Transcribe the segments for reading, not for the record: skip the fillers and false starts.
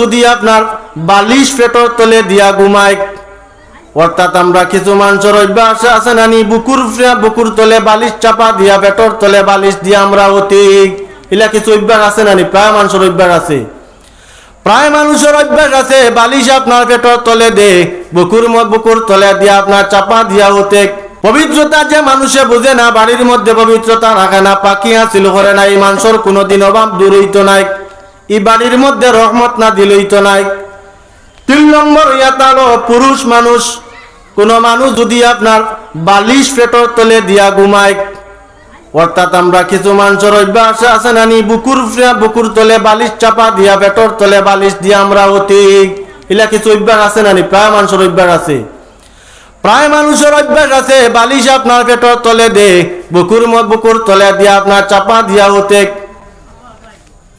যদি আপনার বালিশ পেটর তলে দিয়া ঘুমায়, অর্থাৎ আমরা কিছু মানুষের অভ্যাস আছে নানি বুকুর তলে বালিশ চাপা দিয়া পেটর তলে বালিশ দিয়া আমরা অতিক, এলা কিছু অভ্যাস আছে নানি? প্রায় মানুষের অভ্যাস আছে, প্রায় মানুষের অভ্যাস আছে বালিশ আপনার পেটর তলে দে বুকুর তলে দিয়া আপনার চাপা দিয়া হতে। পবিত্রতা যে মানুষে বুঝে না, বাড়ির মধ্যে পবিত্রতা রাখে না, পাখি হাসিল করে না, এই মানুষের কোনোদিন অভাব দূর হইত নাই, এই বাড়ির মধ্যে রহমত না দিল হইত নাই। 3 নম্বর ইয়াতালো পুরুষ মানুষ, কোন মানুষ যদি আপনার বালিশ পেটর তলে দিয়া ঘুমায়, অর্থাৎ আমরা কিছু মানুষের অভ্যাস আছে নানি বুকুর তলে বালিশ চাপা দিয়া পেটর তলে বালিশ দিয়া আমরা অতিক, এলা কিছু অভ্যাস আছে নানি? প্রায় মানুষের অভ্যাস আছে, প্রায় মানুষের অভ্যাস আছে বালিশ আপনার পেটর তলে দে বুকুর তলে দিয়া আপনার চাপা দিয়া হতে।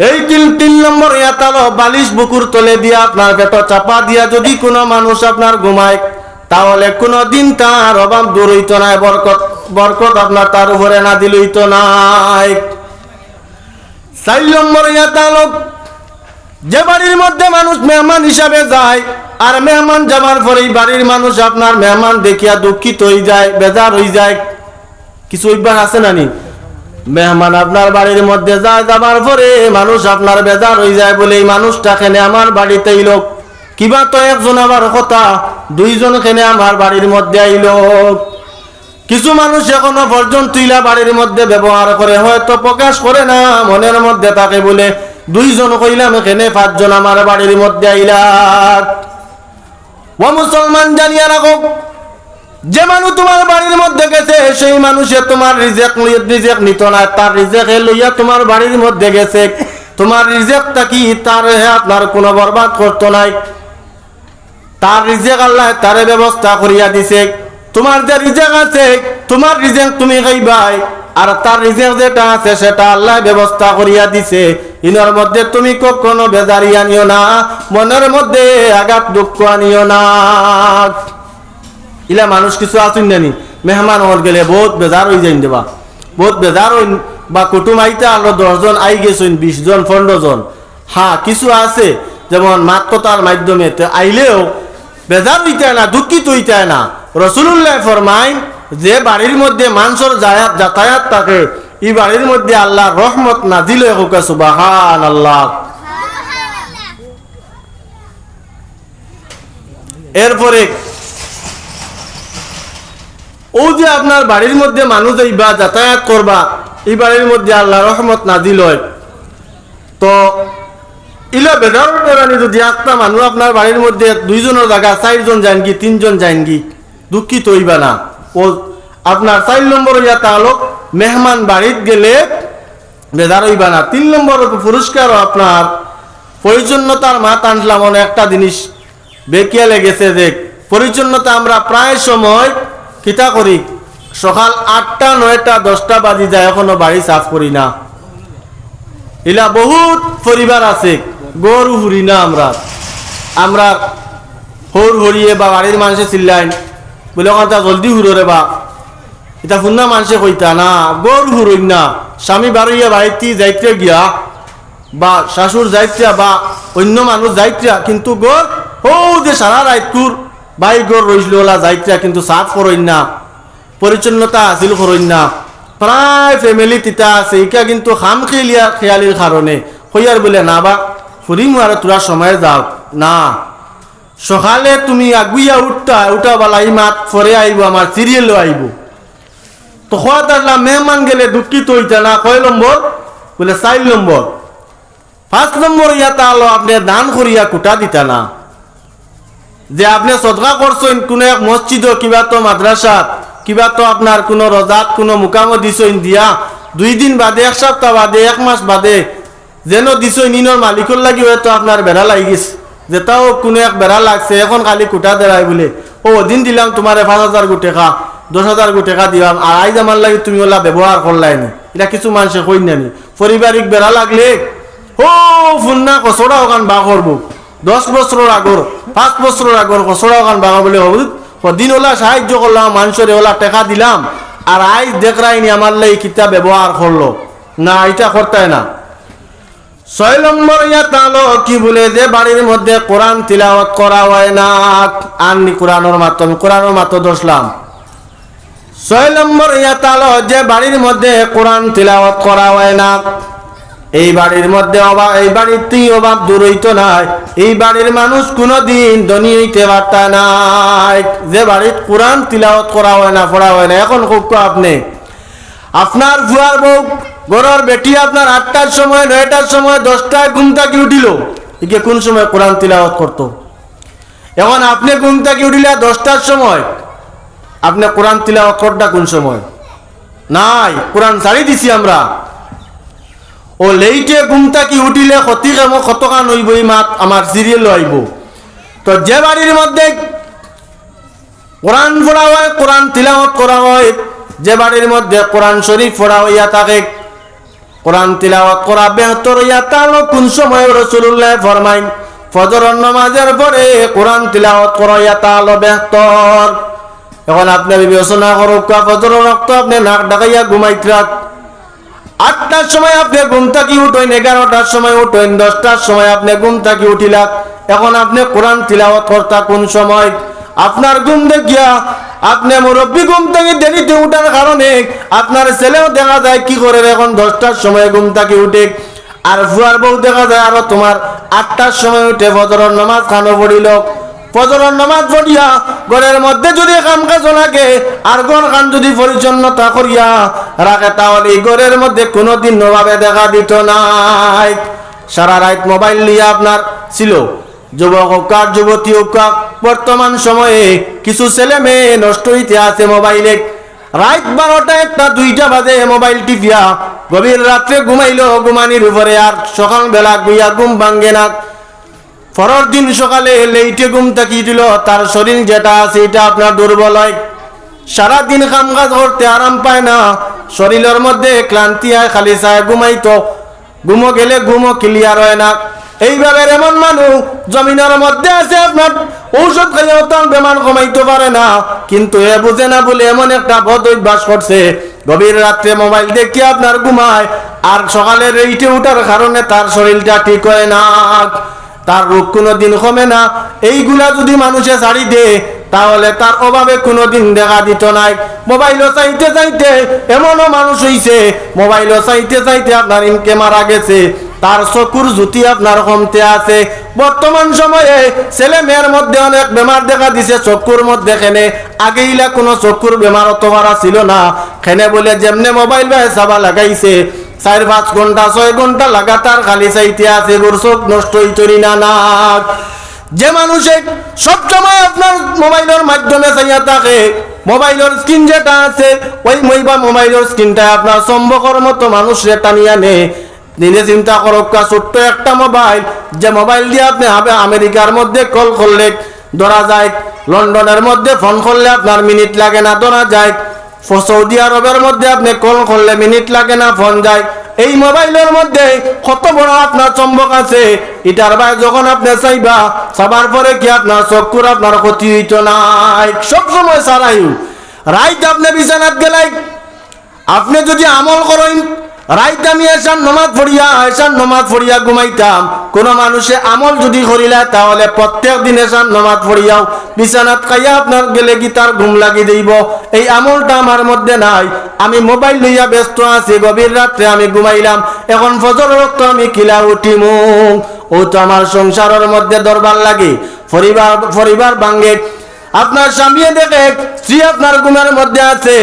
এই 3 নম্বর ইয়াতালো বালিশ বুকুর তলে দিয়া আপনার পেটর চাপা দিয়া যদি কোনো মানুষ আপনার ঘুমায়, তাহলে কোনদিন তার অভাব দূর হইত নাই, বরকত আপনার তার উপরে না দিল হইত নাই। 4 নম্বর ইয়াতালো যে বাড়ির মধ্যে মানুষ মেহমান হিসাবে যায়, আর মেহমান যাবার পরে বাড়ির মানুষ আপনার মেহমান দেখিয়া দুঃখিত হয়ে যায়, বেজার হয়ে যায়। কিছু অভ্যাস আছে নানি? মেহমান আপনার বাড়ির মধ্যে যায়, যাবার পরে মানুষ আপনার বেজার হয়ে যায় বলে এই মানুষটা খেনে আমার বাড়িতে এলো, কিবা তো একজন আমার কথা 2 জন খেনে আমার বাড়ির মধ্যে আইল। কিছু মানুষ এখনো পর্যন্ত ইলা বাড়ির মধ্যে ব্যবহার করে, হয়তো প্রকাশ করে না, মনের মধ্যে থাকে বলে 2 জন কইলাম এখানে 5 জন আমার বাড়ির মধ্যে আইলা। ও মুসলমান জানিয়া রাখো, যে মানুষ তোমার বাড়ির মধ্যে গেছে সেই মানুষে তোমার রিজেক নিত না, তার রিজেক লইয়া তোমার বাড়ির মধ্যে গেছে, তোমার রিজেকটা কি তার আপনার কোনো বরবাদ করতো নাই, তার রিজেক আল্লাহ তারে ব্যবস্থা করিয়া দিছে। তোমার যে রিজেক আছে, তোমার রিজেক তুমি খাইবাই, আর তার রিজেক যেটা আছে সেটা আল্লাহ ব্যবস্থা করিয়া দিছে। ইনার মধ্যে তুমি কখনো বেজারি আনিও না, মনের মধ্যে আঘাত দুঃখ আনিও না। ইলা মানুষ কিছু আসুন নানি, মেহমান হল গেলে বহুত বেজার হয়ে যাই দেবা, বহুত বেজার হইন, বা কুটুম আইতে আলো 10 জন আই গেছেন, 20 জন 15 জন। হ্যাঁ কিছু আছে যেমন মাত কথার মাধ্যমে আইলেও বেজার হইতে না, দুঃখিত হইতে না। রাসূলুল্লাহ ফরমাইন যে বাড়ির মধ্যে মানুষের যাতায়াত থাকে, এই বাড়ির মধ্যে আল্লাহর রহমত নাজিল হোক, সুবহানাল্লাহ। এরপরে ও যে আপনার বাড়ির মধ্যে মানুষ আইবা যাতায়াত করবা, এই বাড়ির মধ্যে আল্লাহ রহমত নাজিল হয়, তো ইলা বেজার বেড়ানি যদি একটা মানুষ আপনার বাড়ির মধ্যে 2 জনের জায়গা 4 জন যান কি 3 জন যান কি, দুঃখিত হইবা না। ও আপনার 4 নম্বর ইয়াতা হলো মেহমান বাড়িত গেলে বেজার হইবা না। 3 নম্বর পুরস্কার আপনার পরিচ্ছন্নতার মাত আনলাম, একটা জিনিস বেকিয়া লেগেছে যে পরিচ্ছন্নতা আমরা প্রায় সময় কিতা করি, সকাল 8টা 9টা 10টা বাজি যায় এখনো বাড়ি সাফ করি না। এলা বহুত পরিবার আছে গরু হুরি না, আমরা হর হরিয়ে বা বাড়ির মানুষে চিল্লাইন বলে কথা জলদি হুরো রে বা, এটা ফুন্না মানুষে কইতা না, গরু হুরই না। স্বামী বাড়িয়া বাড়িতে যাইতে গিয়া বা শাশুর যাইতে বা অন্য মানুষ যাইতে, কিন্তু গর ও যে সারা রাইতুর বাই গর রইছিল ওলা যাইতে, কিন্তু সাফ করইন না, পরিচ্ছন্নতা হাসিল করইন না। প্রায় ফ্যামিলি তিতা আছে, ইকা কিন্তু খাম খেয়ালির কারণে হইয়ার বলে না বা ফুরিম আর তোরা সময় যাও না, সকালে তুমি আগুইয়া উঠা বালা এই মাত পরে আইব, আমার সিরিয়ালও আইব। তো খোয়া থাকলাম মেহমান গেলে দুঃখিত হইতে না। কয় নম্বর বলে 4 নম্বর। 5 নম্বর ইয়াতা হলো আপনি দান করিয়া কুটা দিতা না, যে আপনি সদকা করছেন কোন এক মসজিদ কিবা তো মাদ্রাসা কিবা তো আপনার কোন রোজাত কোন মুকামো দিছেন, দিয়া 2 দিন বাদে 1 সপ্তাহ বাদে 1 মাস বাদে যেন দিছেন, নিনর মালিকর লাগি হয়তো আপনার বেড়া লাগি গেছে, যেটাও কোনো এক বেড়া লাগছে, এখন খালি কুটা দেয় বলে ও দিন দিলাম তোমার 5,000 টাকা 10,000 টাকা দিলাম, আর আইজ আমার লাগে তুমি ওলা ব্যবহার করলাইনি। এটা কিছু মানুষে কই নানি, পারিবারিক বেড়া লাগলে ও ফুন্না কচড়া ওখান বা করবো 10 বছর আগর 5 বছর আগর কচড়া ওখান বাগা বলে হবু দিন ওলা সাহায্য করলাম, মানুষের ওলা টাকা দিলাম, আর আইজ দেখরাইনি আমার লাগে কিতা ব্যবহার করলো না, এটা করতে না। ছয় নম্বর ইয়াতা হলো কি বলে যে বাড়ির মধ্যে কোরআন তিলাওয়াত করা হয় না, আননি কোরআনের মাত্র দোষলাম। 6 নম্বর ইয়াতা হলো যে বাড়ির মধ্যে কোরআন তিলাওয়াত করা হয় না, এই বাড়ির মধ্যে এই বাড়িতেই অভাব দূর হইতো নাই, এই বাড়ির মানুষ কোনোদিন ধনী হইতে পারত নাই। যে বাড়ির কোরআন তিলাওয়াত করা হয় না, পড়া হয় না। এখন খুব আপনি আপনার ভুয়ার বউ গরর বেটি আপনার 8টার সময় 9টার সময় 10টায় ঘুম থেকে উঠিল, একে কোন সময় কোরআন তিলাওয়াত করতো? এখন আপনি ঘুম থেকে উঠিলে 10টার সময়, আপনি কোরআন তিলাওয়াত করটা কোন সময়? নাই, কোরআন ছাড়ি দিছি আমরা। ও লেইটে ঘুম থেকে উঠিলে কতখান হইব, এই মাত আমার সিরিয়াল আইব। তো যে বাড়ির মধ্যে কোরআন পড়া হয়, কোরআন তিলাওয়াত করা হয়, যে বাড়ির মধ্যে কোরআন শরীফ পড়া হইয়া থাকে, কোরআন তিলাওয়াত করা বেহতর হইয়া তাহলে কোন সময় রাসূলুল্লাহ ফরমাইন ফজরের নামাজের পরে কোরআন তিলাওয়াত করা হইয়া তাহলে বেহতর। এখন আপনি বিবেচনা করুক, ফজরের রক্ত আপনি নাক ডাকাইয়া ঘুমাইতে রাখ, 8টার সময় আপনি ঘুম থেকে উঠেন, 11টার সময় উঠেন, 10টার সময় আপনি ঘুম থেকে উঠিলা, এখন আপনি কোরআন তিলাওয়াত করতা কোন সময়? আপনার ঘুম দেখিয়া আপনি মুরব্বী ঘুম থেকে দেরিতে উঠার কারণে আপনার ছেলেও দেখা যায় কি করে এখন 10টার সময় ঘুম থেকে উঠে, আর ফুয়ার বউ দেখা যায় আরো তোমার 8টার সময় উঠে ফজরের নামাজ খানো পড়িল। ফজরের নামাজ পড়িয়া ঘরের মধ্যে যদি কাম কাজ লাগে আর ঘর খান যদি পরিচ্ছন্নতা করিয়া রাখে, তাহলে এই ঘরের মধ্যে কোনোদিন নভাবে দেখা দিত নাই। সারা রাত মোবাইল নিয়ে আপনার ছিল, যুবক হোক আর যুবতী হোক, বর্তমান সময়ে কিছু ছেলে মেয়ে নষ্ট হইতে আছে মোবাইলে। রাত 12টা 1টা 2টা বাজে মোবাইল টিপিয়া গভীর রাত্রে ঘুমাইলো, ঘুমানির উপরে আর সকালবেলা গুইয়া ঘুম ভাঙ্গে না। পরের দিন সকালে লেইটে ঘুম থাকি দিল, তার শরীর যেটা আছে এটা আপনার দুর্বল হয়, সারাদিন কাম কাজ করতে আরাম পায় না, শরীরের মধ্যে ক্লান্তি হয়, খালি চায় ঘুমাইতো, ঘুমো গেলে ঘুমো ক্লিয়ার হয় না। এইভাবে এমন মানুষ জমিনের মধ্যে আছে আপনার ঔষধ খাইয়াও তার বেমার কমাইতে পারে না, কিন্তু এ বুঝে না বলে এমন একটা বদ অভ্যাস করছে, গভীর রাত্রে মোবাইল দেখে আপনার ঘুমায়, আর সকালে রেইটে উঠার কারণে তার শরীরটা ঠিক হয় না, তার রোগ কোনোদিন কমে না। এইগুলা যদি মানুষে ছাড়ি দে তাহলে তার অভাবে কোনোদিন দেখা দিত নাই। মোবাইলও চাইতে চাইতে এমনও মানুষ হইছে, মোবাইলও চাইতে চাইতে আপনার ইনকে মারা গেছে, তার চকুর জ্যোতি আপনার কমতে আছে। বর্তমান সময়ে ছেলে মেয়ের মধ্যে অনেক বেমার দেখা দিছে চকুর মধ্যে, খেনে আগেইলা কোনো চকুর বেমার অত বাড়া ছিল না, খেনে বলে যেমনে মোবাইল বা সাবা লাগাইছে 4-5 ঘন্টা 6 ঘন্টা লাগাতার খালি চাইতে আছে, গোর চোখ নষ্ট হইতরি না না। যে মানুষে সবসময় আপনার মোবাইলের মাধ্যমে চাইয়া থাকে, মোবাইলের স্ক্রিন যেটা আছে ওই মোবাইলের স্ক্রিনটা আপনার সম্ভবর মতো মানুষরে টানিয়া নে। নিজে চিন্তা করো, ছোট্ট একটা মোবাইল, যে মোবাইল দিয়ে আপনি আমেরিকার মধ্যে কল করলে ধরা যায়, লন্ডনের মধ্যে ফোন করলে আপনার মিনিট লাগে না ধরা যায়, সৌদি আরবের মধ্যে আপনি কল করলে মিনিট লাগে না ফোন যায়। এই মোবাইলের মধ্যে কত বড় আপনার চম্বক আছে, এটার ভাই যখন আপনি চাইবা সবার পরে কি আপনার চক্ষুর আপনার ক্ষতি হইত নাই। সবসময় সারাই রাইত আপনি বিছানাত গেলাই, আপনি যদি আমল করেন রাইত আমি এসান নমাজ পড়িয়া ঘুমাইতাম, কোন মানুষে আমল যদি করিলা তাহলে প্রত্যেক দিন এসান নমাজ পড়িয়াও বিছানাত খাইয়া আপনার গেলে কি তার ঘুম লাগি দেব। এই আমলটা আমার মধ্যে নাই, আমি মোবাইল লইয়া ব্যস্ত আছি, গভীর রাত্রে আমি ঘুমাইলাম, এখন ফজর রক্ত আমি কিলা উঠিমু, ও তো আমার সংসারের মধ্যে দরবার লাগে, পরিবার ভাঙ্গে। আপনার স্বামী দেখে স্ত্রী আপনার ঘুমের মধ্যে আছে,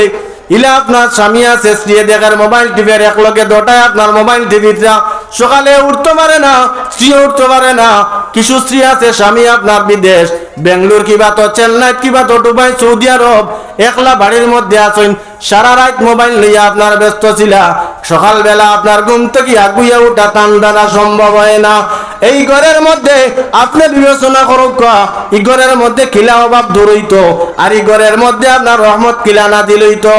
ইলা আপনার স্বামী আছে, স্ত্রী দেখার মোবাইল টিভির এক লগে দটায় আপনার মোবাইল টিভিটা, সকালে উঠতে পারে না, স্ত্রী উঠতে পারে না। কিছু স্ত্রী আছে স্বামী আপনার বিদেশ, বেঙ্গলোর কিবা তো চেন্নাই কিবা তো দুবাই সৌদি আরব, একলা বাড়ির মধ্যে আছেন, সারা রাত মোবাইল নিয়ে আপনার ব্যস্ত ছিলা, সকালবেলা আপনার ঘুম থেকে আগুইয়া উঠা টান টানা সম্ভব হয় না। এই ঘরের মধ্যে আপনি বিবেচনা করুক, এই ঘরের মধ্যে কিলা অভাব দূর হইতো, আর এই ঘরের মধ্যে আপনার রহমত কিলা না দিল হইতো।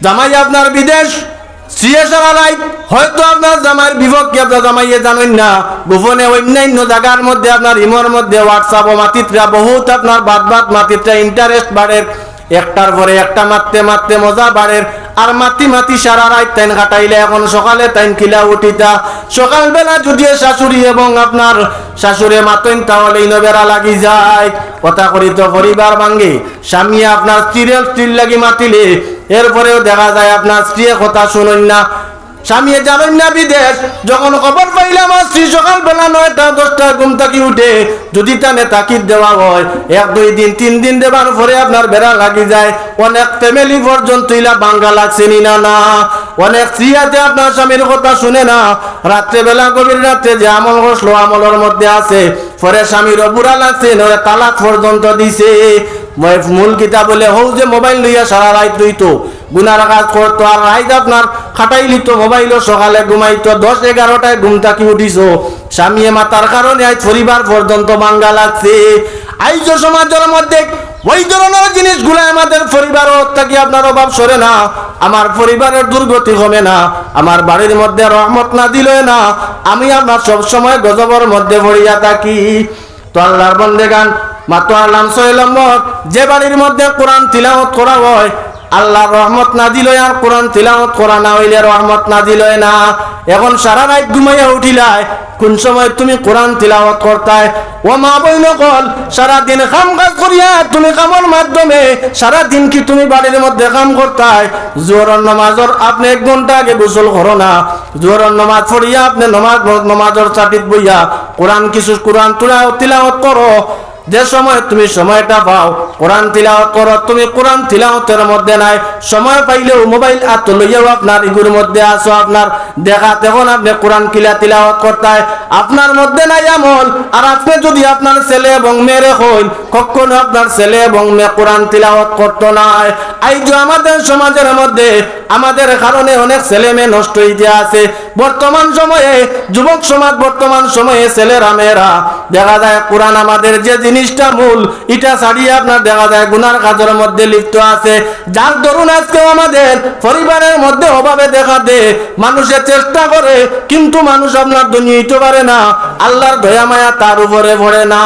জামাই আপনার বিদেশ, সারা রাত হয়তো আপনার জামাইয়ের বিপক্ষে আপনার জামাইয়ে জানেন না, গোপনে অন্যান্য জায়গার মধ্যে আপনার ইমোর মধ্যে হোয়াটসঅ্যাপ ও মাতিত্রা বহুত আপনার বাদ মাতিত্রা ইন্টারেস্ট বাড়ে, একটার পরে একটা মারতে মারতে মজা বাড়ে, আর মাতি সারা রাত তাইন কাটাইলে এখন সকালে তাইন কিলা উঠিতা, সকালবেলা যদি শাশুড়ি এবং আপনার শাশুড়ে মাতেন তাহলে বেড়া লাগি যায়, কথা করি তো পরিবার ভাঙ্গে। স্বামী আপনার স্ত্রীর লাগি মাতিলে এরপরেও দেখা যায় আপনার স্ত্রী কথা শুনেন না, স্বামী জানেন না বিদেশ। যখন খবর পাইলাম আমার স্ত্রী সকালবেলা 9টা 10টা ঘুম থাকি উঠে, যদি তানে তাকিদ দেওয়া হয় 1 2 দিন 3 দিন দেবার পরে আপনার বেড়া লাগি যায়। অনেক ফ্যামিলি পর্যন্ত ইলা বাঙ্গা লাগছে না না, অনেক স্ত্রী আছে আপনার স্বামীর কথা শুনে না। রাত্রেবেলা গভীর রাত্রে যে আমল করলো আমলের মধ্যে আছে, পরে স্বামীর বুড়া লাগছে, নয় তালাক পর্যন্ত দিছে। মূল কিতাব বলে হৌ যে মোবাইল লইয়া সারা রাত লইতো, গুনার কাজ করতো, আর রাত আপনার খাটাই লিত মোবাইলও, সকালে ঘুমাইতো, 10 11টায় ঘুম থাকি উঠিস। স্বামী মাতার কারণে আজ পরিবার পর্যন্ত বাঙ্গা লাগছে। আইজ সমাজের মধ্যে ওই ধরনের জিনিসগুলো আমাদের পরিবারও থাকি আপনার অভাব সরে না, আমার পরিবারের দুর্গতি হবে না, আমার বাড়ির মধ্যে রহমত না দিলে না, আমি আপনার সবসময় গজবের মধ্যে পড়িয়া থাকি। তো আল্লাহর বন্দেগান মাত্র আলাম 6 নম্বর, যে বাড়ির মধ্যে কোরআন তিলাওয়াত করা হয় আল্লাহর রহমত না দিল, আর কোরআন তিলাওয়াত করা না হইলে রহমত না দিল না। এখন সারা রাত ঘুমাইয়া উঠিলাই, কোন সময় তুমি কোরআন তিলাওয়াত করতায়? ও মা বইন কল, সারা দিন কাম কাজ করিয়া তুমি কামের মাধ্যমে সারা দিন কি তুমি বাড়ির মধ্যে কাম করতায়? জোহরের নামাজের আপনি 1 ঘন্টা আগে গোসল করো না, জোহরের নামাজ পড়িয়া আপনি নামাজের চাটিত বইয়া কোরআন তিলাওয়াত করো। যে সময় তুমি সময়টা পাও কোরআন তিলাওয়াত করো। তুমি কোরআন তিলাওয়াতের মধ্যে নাই, সময় পাইলেও মোবাইল হাতে লইয়াও আপনার ইগুর মধ্যে আসো, আপনার দেখা তখন আপনি কোরআন তিলাওয়াত করতায়, আপনার মধ্যে নাই আমল। আর আপনি যদি আপনার ছেলে এবং মেয়েরে হইন, কখনো আপনার ছেলে এবং মেয়ে কোরআন তিলাওয়াত করতো নাই। এই যে আমাদের সমাজের মধ্যে আমাদের কারণে অনেক ছেলে মেয়ে নষ্ট হইতে আছে। বর্তমান সময়ে যুবক সমাজ, বর্তমান সময়ে ছেলেরা মেয়েরা দেখা যায় কোরআন আমাদের যে জিনিসটা মূল, এটা ছাড়িয়ে আপনার দেখা যায় গুনার কাজের মধ্যে লিপ্ত আছে। যার দরুন আজকে আমাদের পরিবারের মধ্যে অভাবে দেখা দেয়, মানুষের চেষ্টা করে কিন্তু মানুষ আপনার দুনিয়া হইতে পারে না। আল্লাহর দয়া মায়া তার উপরে পড়ে না,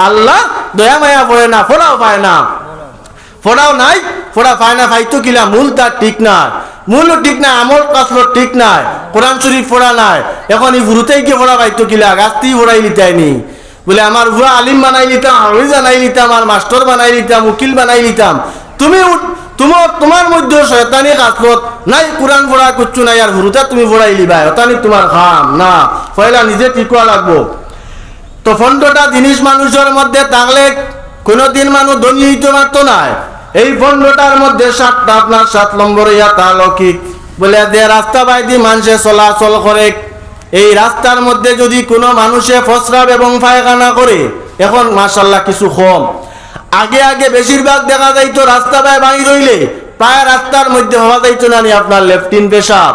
আল্লাহ দয়া মায়া পড়ে না, ফোড়াও পায় না, ফোড়াও নাই, ফোড়া পায় না, পাইতো কিলা মূল তার ঠিক নাই, মূলও ঠিক নাই, আমল কাসর ঠিক নাই, কোরআন শরীফ পড়া নাই। এখন এই গুরুতেই গিয়ে পড়া পাইতো কিলা, গাছতেই পড়াই নিতাইনি বলে আমার ভুয়া আলিম বানাই নিতাম, আমি জানাই নিতাম, আর মাস্টার বানাই নিতাম, উকিল বানাই নিতাম। তুমি তোমার মধ্যে শয়তানি কাসরত নাই, কোরআন পড়া করছো নাই, আর গুরুতে তুমি পড়াই লিবা, ওতানি তোমার খাম না, পয়লা নিজে ঠিক করা লাগবো। তো 15টা জিনিস মানুষের মধ্যে থাকলে কোনোদিন মানুষ ধনী হইতে পারতো না। এই 15টার মধ্যে 7টা আপনার 7 নম্বর ইয়াতা লৌকিক বলে যে রাস্তা বাইদি মানুষে চলাচল করে, এই রাস্তার মধ্যে যদি কোনো মানুষে প্রস্রাব এবং পায়খানা করে, এখন মাশাআল্লাহ কিছু কম, আগে বেশিরভাগ দেখা যাইতো রাস্তা বাইরে রইলে প্রায় রাস্তার মধ্যে হওয়া যাইতো না আপনার লেফটিন পেশাব।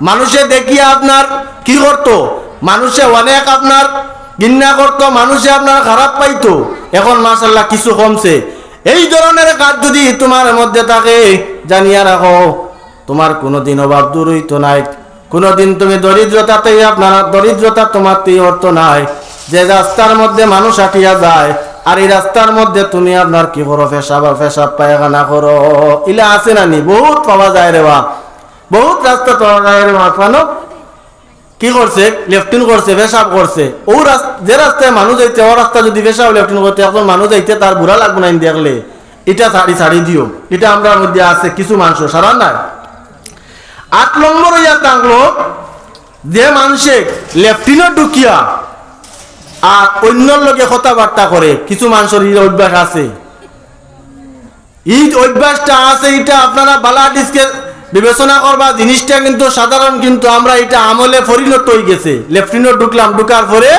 মানুষে দেখিয়ে আপনার কি করতো, মানুষে অনেক আপনার ঘৃণা করতো, মানুষে আপনার খারাপ পাইতো। এখন মাশাআল্লাহ কিছু কমছে। এই ধরনের কাজ যদি তোমার মধ্যে থাকে, জানিয়া রাখো তোমার কোনোদিন অভাব দূর হইতো নাই, কোনোদিন তুমি দরিদ্রতাতেই আপনার দরিদ্রতা তোমার অর্থ নাই। যে রাস্তার মধ্যে মানুষ হাঁটিয়া যায়, আর এই রাস্তার মধ্যে তুমি আপনার কি করো, পেশাব পায়খানা করো, ইলা আছে না নি? বহুত পাওয়া যায় রে বা, বহুত রাস্তা পাওয়া যায় রে মা। কি করছে, লেফটিন করছে, পেশাব করছে। ও যে রাস্তায় মানুষ যাইতে, ও রাস্তা যদি পেশাব লেফটিন করতে এখন মানুষ যাইতে তার বুড়া লাগবে না দেখলে, এটা ছাড়ি দিও। এটা আমরা মধ্যে আছে কিছু মানুষ সারা নাই। 8 নম্বর ইয়া থাকলো যে মানুষে লেফটিনও ঢুকিয়া আর অন্যর লোকে কথাবার্তা করে, কিছু মানুষের এই অভ্যাস আছে। এই অভ্যাসটা আছে, এটা আপনারা বালা ডিসকে বিবেচনা করবা। জিনিসটা কিন্তু সাধারণ, কিন্তু আমরা এটা আমলে পরিণত হয়ে গেছে। লেফটিনও ঢুকলাম, ঢুকার পরে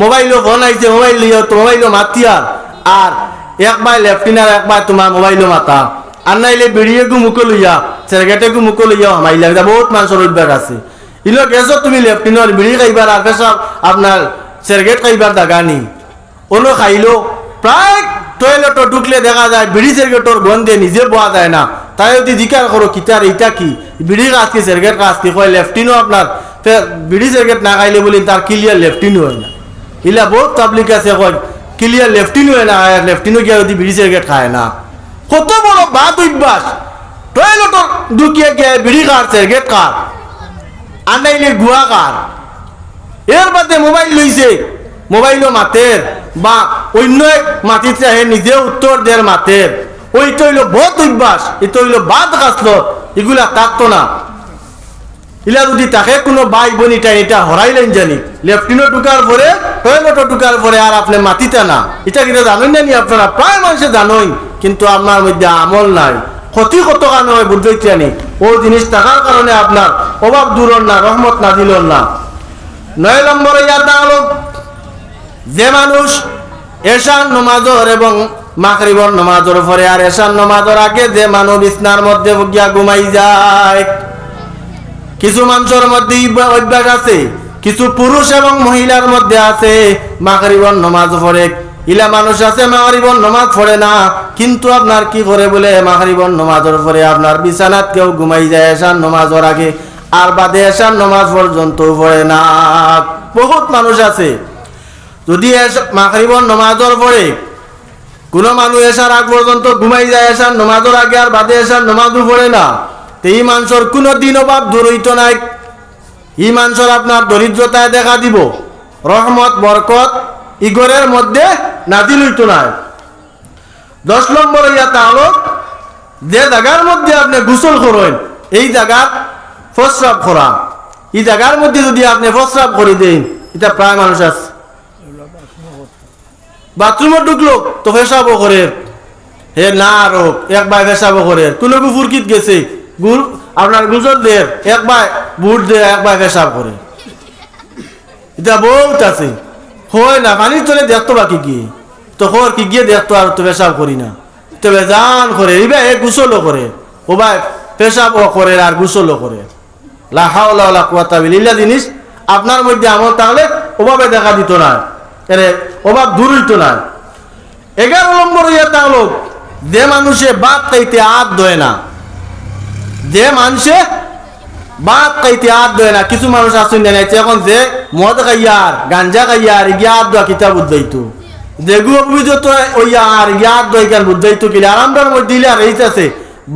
মোবাইলও ফোন আইছে, মোবাইল লিও তো মোবাইলও মাতিয়ার, আর একবার লেফটিন আর একবার তোমার মোবাইলও মাতা, আর নাইলে বেরিয়ে গু মুখে লইয়া সেরগেটে গু মুখে লইয়া হামাইলা। বহুত মানুষের অভ্যাস আছে। ইলো গেছো তুমি লেফটিনের বিড়ি খাইবার আর পেশাব আপনার সেরগেট খাইবার দাগানি ওনো খাইলো। প্রায় টয়লেটও ঢুকলে দেখা যায় বিড়ি সেরগেটর গন্ধে নিজে বোয়া যায় না। তাই যদি জিজ্ঞাসা করো কিতার এইটা কি, বিড়ি কাজ কি সেরগেট কাজ কি, কয় লেফটিনও আপনার বিড়ি সেরগেট না খাইলে বলি তার ক্লিয়ার লেফটিন হয় না। ইলা বহুত পাবলিক আছে কয় ক্লিয়ার লেফটিন হয় না, লেফটিনও গিয়ে যদি বিড়ি সেরগেট খায় না। কত বড় বাদ অভ্যাস, টয়লেটর ঢুকিয়ে গিয়ে বিড়ি কার সেরগেট কার, আনাইলে গুয়াকার। এর বাদে মোবাইল লইছে, মোবাইলও মাতের বা অন্য এক মাতিতে আহে নিজে উত্তর দের মাতের, ওইটা হইল বহুত অভ্যাস, এটা হইল বাদ গাছল, এগুলা থাকতো না। ইলা যদি তাকে কোনো ভাই বোনিটা এটা হরাইলেন জানি, লেফটিনও ঢুকার পরে টয়লেটও ঢুকার পরে আর আপনি মাতিতে না, এটা কিন্তু জানেন না নি আপনারা? প্রায় মানুষে জানেন, কিন্তু আপনার মধ্যে আমল নাই। ক্ষতি কত কারণে হয় বুঝতে নি, ও জিনিস থাকার কারণে আপনার অভাব দূর না, রহমত না দিল না। 9 নম্বরে ইয়াদা হলো, যে মানুষ এশার নমাজর এবং মাগরিবর নমাজর পরে আর এশার নমাজর আগে যে মানুষ বিছনার মধ্যে গিয়া ঘুমাই যায়। কিছু মানুষের মধ্যে অভ্যাস আছে, কিছু পুরুষ এবং মহিলার মধ্যে আছে মাগরিবর নমাজ পড়ে, ইলা মানুষ আছে মাগরিবর নমাজ পড়ে না, কিন্তু আপনার কি করে বলে মাগরিবর নমাজের পরে আপনার বিছানাত কেউ ঘুমাই যায় এশার নমাজের আগে, আর বাদে এশার নমাজ পর্যন্ত পড়ে না। বহুত মানুষ আছে। যদি মাগরিবর নমাজের পরে কোনো মানুষ এশার আগ পর্যন্ত ঘুমাই যায় এশার নমাজের আগে আর বাদে এশার নমাজও পড়ে না, এই মানুষের কোনো দিন অভাব দূর হইতো নাই। এই মানুষের আপনার দরিদ্রতায় দেখা দিব, রহমত বরকত ইগরের মধ্যে নাজিল হইতো না। 10 নম্বর ইয়াতা হলো, যে জায়গার মধ্যে আপনি গোসল করেন এই জায়গা প্রস্রাব করা, এই জায়গার মধ্যে যদি আপনি প্রস্রাব করে দেন, এটা প্রায় মানুষ আছে। বাথরুমে ঢুকলো তো পেশাবও করে, হে না আরো একবার পেশাবও করে, কোনো ফুরকিত গেছে আপনার গুজর দের একবার বুট দিয়ে একবার পেশাব করে, এটা বহুত আছে। হয় না পানির তলে দেখতো বাকি গিয়ে তো হর কি গিয়ে দেখতো আর তো পেশাব করি না, তবে জান করে এবার এ গুসলও করে, ও ভাই পেশাবও করে আর গুসলও করে। লা হাওলা ওয়ালা কুওয়াতা বিল্লাহ জিনিস আপনার মধ্যে আমল তাহলে ওভাবে দেখা দিত না, এরে অভাব দূর হইত না। 11 নম্বর ইয়েটা হলো, যে মানুষে ভাত খাইতে হাত ধোয় না, যে মানুষে ভাত খাইতে হাত ধোয় না। কিছু মানুষ আসুন জানাইছে এখন যে মদ খাইয়ার গাঞ্জা খাইয়ার গিয়া হাত ধোয়া কিতা বুঝাইতো, যেগু অভিযোগ ওই আর গিয়া হাত ধোয় কেন বুঝাইতো কিনা আরামদার মধ্যে দিলে আর এইটাছে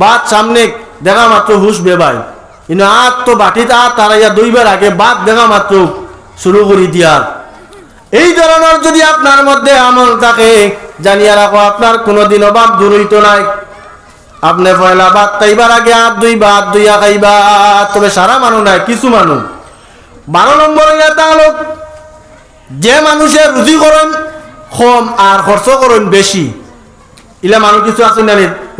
ভাত সামনে দেখা মাত্র হুশ বেবাই, কিন্তু হাত তো বাটিতে হাত তারাইয়া দইবার আগে ভাত দেখা মাত্র শুরু করি দিয়ার। এই ধরনের যদি আপনার মধ্যে আমল থাকে জানিয়া রাখো আপনার কোনোদিন অভাব দূর হইতো নাই। আপনি পয়লা ভাত খাইবার আগে হাত ধুইবা, হাত ধুইয়া খাইবা, তবে সারা মানুষ নাই, কিছু মানুষ। 12 নম্বর এটা হলো, যে মানুষের রুজি করেন কম আর খরচ করেন বেশি, ইলা মানুষ কিছু আছে না,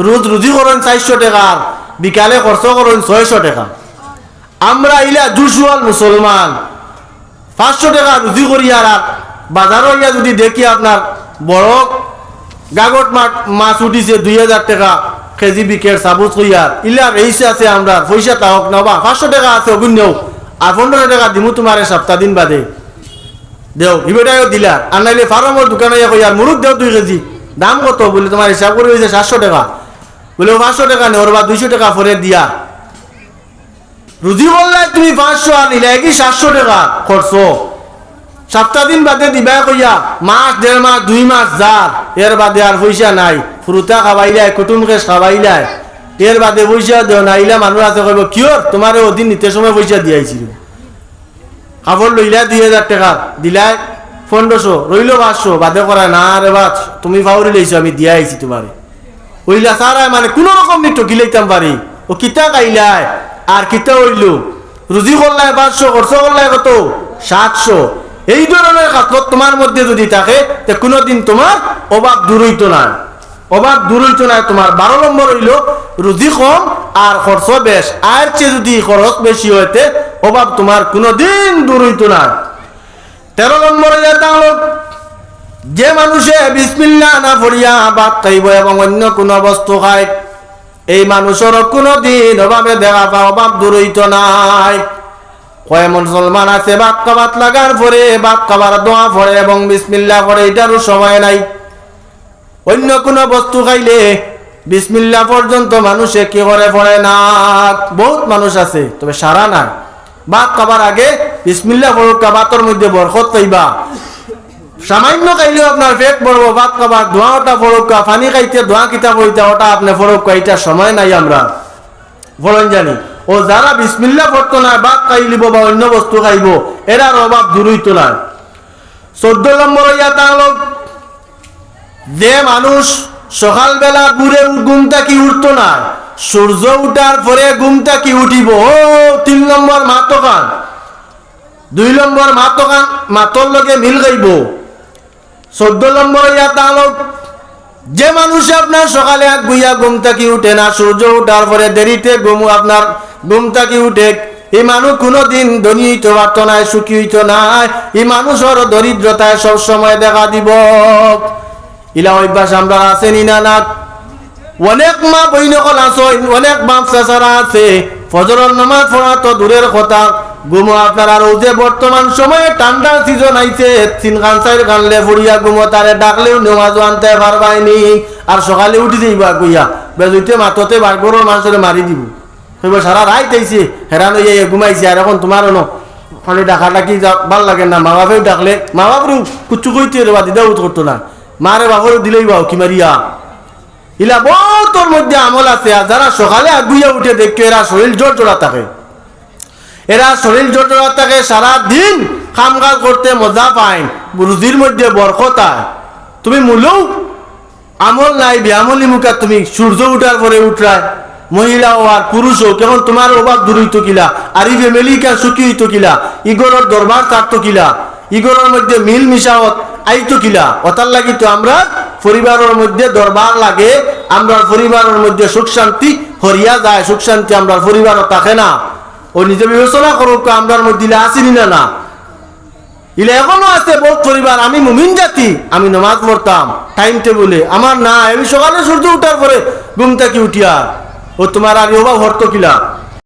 রোজ রুজি করেন 400 টাকা আর বিকালে খরচ করেন 600 টাকা। আমরা ইলা জুসুয়াল মুসলমান 500 টাকা রুজি করি আর বাজারও ইয়া যদি দেখি আপনার বড় গাগট মাছ উঠিছে 2000 টাকা কেজি বিকেট সাবুজ কইয়ার, ইলার এইসে আছে আমরা পয়সা তাহক না বা 500 টাকা আছে অগুণ্যও আর 15 টাকা দিমু তোমার সপ্তাহ দিন বাদে দেও, ইবেটাও দিলার। আর নাইলে ফার্মের দোকানে কইয়ার মুরুখ দেও 2 কেজি, দাম কত বলে তোমার হিসাব করে হয়েছে 700 টাকা, বলে 500 টাকা নেওয়ার বা 200 টাকা ফরে দিয়া রুজি করলে তুমি 500 আর নিলে কি 700 টাকা খরচ, সপ্তাহ দিন বাদে দিবা কইয়া মাস 1.5 মাস 2 মাস যার, এর বাদে আর পয়সা নাই, ফুরুতা খাবাইলাই কুটুমকে খাবাইলাই, এর বাদে পয়সা দেও না। ইলা মানুষ আছে কইব কিয়র তোমার ওদিন নিতে সময় পয়সা দিয়াইছিল, কাপড় লইলা 2000 টাকা দিলাই 1500 রইল 500 বাদে করা না রে বাস তুমি ফাউরি লইছো আমি দিয়া আইছি তোমারে, ওইলা সারা মানে কোন রকম নি ঠকিলাইতাম পারি, ও কিতা খাইলাই আর কিতা হইল, রুজি করলাই 500 খরচ করলাই কত 700। এই ধরনের কাজত তোমার মধ্যে যদি থাকে তে কোনোদিন তোমার অভাব দূর হইতো না, অভাব দূর হইতো না তোমার। 12 নম্বর হইল, রুজি কম আর খরচ বেশ, আর চেয়ে যদি খরচ বেশি হইতে অভাব তোমার কোনোদিন দূর হইতো না। 13 নম্বরে যেটা হলো, যে মানুষে বিসমিল্লাহ না পড়িয়া ভাত খাইব এবং অন্য কোনো বস্তু খায়, এই মানুষের কোনোদিন অভাবে দেখা পাওয়া অভাব দূর হইতো নাই। কয় মুসলমান আছে ভাত খাবার লাগার পরে ভাত খাবার দোয়া পড়ে এবং বিসমিল্লাহ পড়ে, এটারও সময় নাই। অন্য কোনো বস্তু খাইলে বিসমিল্লাহ পর্যন্ত মানুষে কি করে পড়ে না, বহুত মানুষ আছে তবে সারা নাই। ভাত খাবার আগে বিসমিল্লাহ পড়ুক, ভাতের মধ্যে বরকত পাইবা। সামান্য খাইলেও আপনার পেট পড়বো, ভাত খাবার ধোঁয়া ওটা পড়ুক, পানি খাইতে ধোঁয়া কিতা পড়িতে ওটা আপনি পড়ুক, এটা সময় নাই আমরা বলেন জানি। ও যারা বিসমিল্লাহ পড়তো না ভাত খাইলিব বা অন্য বস্তু খাইব এরার অভাব দূর হইতো না। 14 নম্বর ইয়া তাহলে যে মানুষ সকালবেলা ঘুরে ঘুম থাকি উঠতো না, সূর্য উঠার পরে ঘুম থাকি উঠিব, ও 3 নম্বর মাতকান, 2 নম্বর মাতকান মাতর লগে মিল গাইব। 14 নম্বর ইয়া তাহলে যে মানুষ আপনার সকালে এক গুইয়া ঘুম থাকি উঠে না, সূর্য উঠার পরে দেরিতে আপনার ঘুম থাকি উঠে, এই মানুষ কোনোদিন ধনী হইতে পারত না, সুখী হইত না, এই মানুষের দরিদ্রতায় সবসময় দেখা দিব। ইলা অভ্যাস আমরা আসেনি না না? অনেক মা বইনকল আছে, অনেক বাপ চাচারা আছে, ফজরের নামাজ পড়া তো দূরের কথা, ঘুমো আপনার। আর যে বর্তমান সময়ে ঠান্ডার সিজন আইছে, 3 গান 4 গানলে ফুড়িয়া ঘুমো, তারে ডাকলেও নামাজ আনতে পারবাইনি, আর সকালে উঠি যাইবা কইয়া বেজুইতে মাততে বারগরের মানুষের মারি দিব। সারা রাত আইছে হেরান হইয়া ঘুমাইছে, আর এখন তোমার খালি ডাকা ডাকি ভাল লাগে না। মা বাপেও ডাকলে মা বাপের কুচু কইতে রেবা দিদা উঠ করতো না, মারে বাপরও দিলেই বাও কি মারিয়া। ইলা বহুতর মধ্যে আমল আছে। আর যারা সকালে আগুইয়া উঠে দেখতো এরা শরীর জোর জোড়া থাকে, এরা শরীর জোর জোড়া থাকে, সারাদিন কাম কাজ করতে মজা পায়, রুজির মধ্যে বরকত হয়। তুমি মূলেও আমল নাই ব্যামলি মুখা, তুমি সূর্য উঠার পরে উঠরায় মহিলা ও আর পুরুষ হোক, কেমন তোমার অভাব দূর হইতো কিলা, আর ই ফ্যামিলি কা সুখী হইতো কিলা, ইগরের দরবার থাকতো কিলা, ইগরের মধ্যে মিল মিশাওয়াত আইতো কিলা। ওটার লাগি তো আমরা পরিবারের মধ্যে দরবার লাগে, আমরা পরিবারের মধ্যে সুখ শান্তি হরিয়া যায়, সুখ শান্তি আমরা পরিবারও থাকে না। ও নিজে বিবেচনা করুক আমরার মধ্যে আসিনি না না, ইলে এখনো আছে বহুত পরিবার। আমি মুমিন জাতি, আমি নামাজ পড়তাম টাইম টেবলে, আমার না, আমি সকালে সূর্য উঠার পরে ঘুম থেকে উঠিয়া, ও তোমার আর অভাব হরতো কিলা।